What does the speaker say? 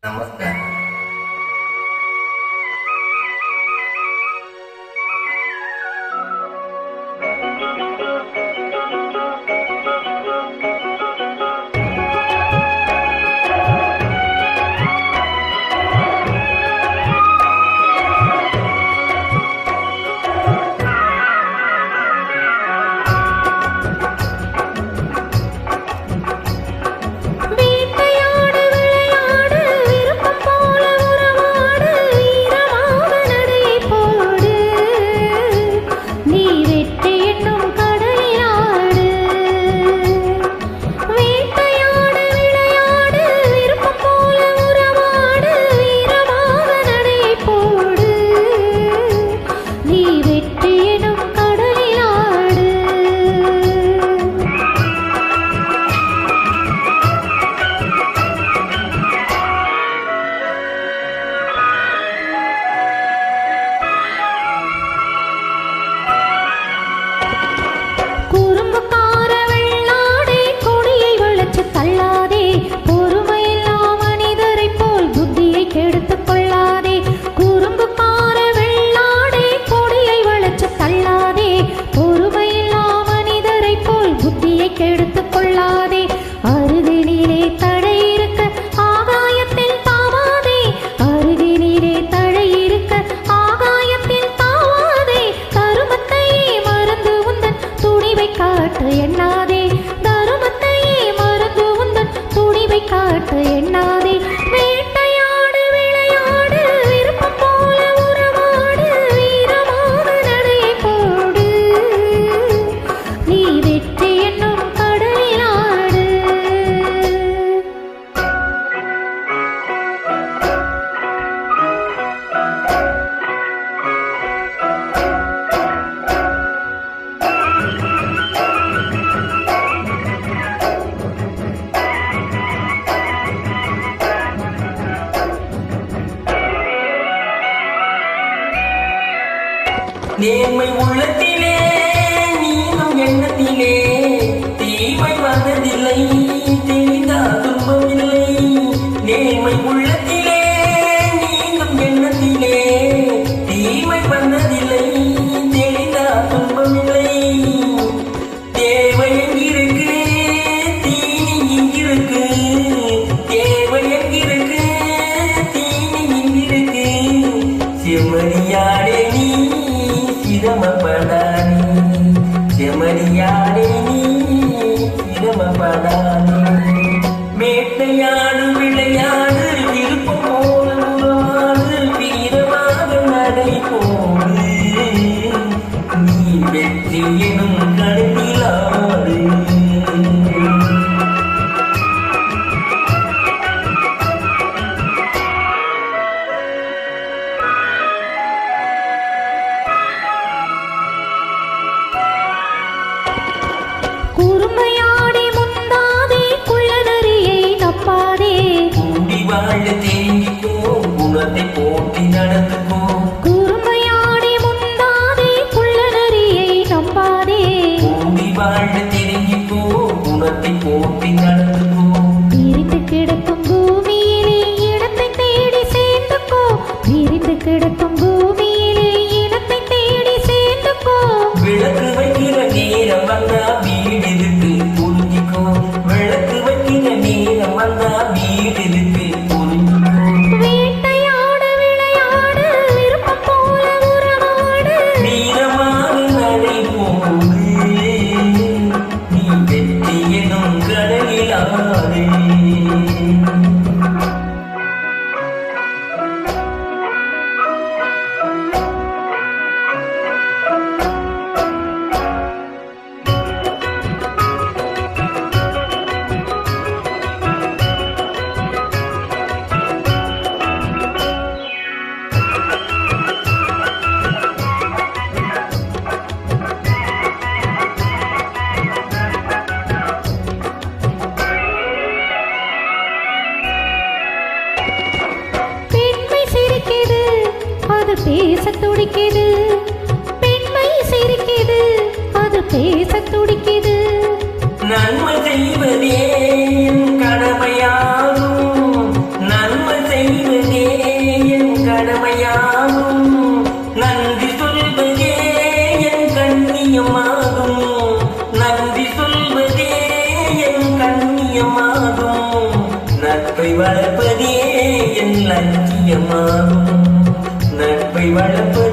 नमस्कार. எண்ணாதே தருமத்தை மறந்து உந்தன் துணிவை காட்ட எண்ணாதே வேட்டையாடு விளையாடு விருப்பம் போல உறவாடு வீரமாக நடையை போடு நீ வெற்றி என்னும் கடலில் ஆடு. நேர்மை உள்ளத்திலே நீனும் எண்ணத்திலே தீமை வந்ததில்லை தெரிந்தா துன்பமில்லை. நேர்மை உள்ளத்திலே நீனும் எண்ணத்திலே தீமை வந்ததில்லை தெரிந்தா துன்பமில்லை. தேவை எங்கிருக்கு தீனி இங்கிருக்கு, தேவை எங்கிருக்கு தீனி இங்கிருக்கு. செம்மறியாடே நீ சிரமப்படானே, செமரியானே நீ சிரமப்படானே. வேட்டையாடு விளையாடு விருப்பம் போல உறவாடு வீரமாக நடை போடு நீ வெற்றி எனும் கடலிலாடு. குறும்பையாடி முந்தாதே குள்ளநரியை நப்பாதே, கூடி வாழ தேங்கிக்கோ குணத்தை போட்டி நடந்துக்கோ. குறும்பையாடி முந்தாதே குள்ளநரியை நம்பாதே, கூடி வாழ தேங்கிக்கோ குணத்தை போட்டி நடந்துக்கோ. விரிந்து கிடக்கும் பூமியிலே இடத்தை தேடி சேர்ந்துக்கோ, விரிந்து கிடக்கும் பூமியிலே இடத்தை தேடி சேர்ந்துக்கோ. விளக்கு வைக்கிற நேரம் வந்தா வீடு இருக்கு புரிஞ்சிக்கோ, விளக்கு வைக்கிற நேரம் வந்தா வீடு இருக்கு புரிஞ்சிக்கோ. வேட்டையாடு விளையாடு விருப்பம் போல உறவாடு வீரமாக நடை போடு நீ வெற்றி எனும் கடலில் ஆடு. பேச துடிக்குது, பெண்மை சிரிக்குது, அது பேச துடிக்குது. நன்மை செய்வதே கடமையாகும், நன்மை வளர்ப்பதே என் லட்சியமாகும். நட்பை வளர்ப்பது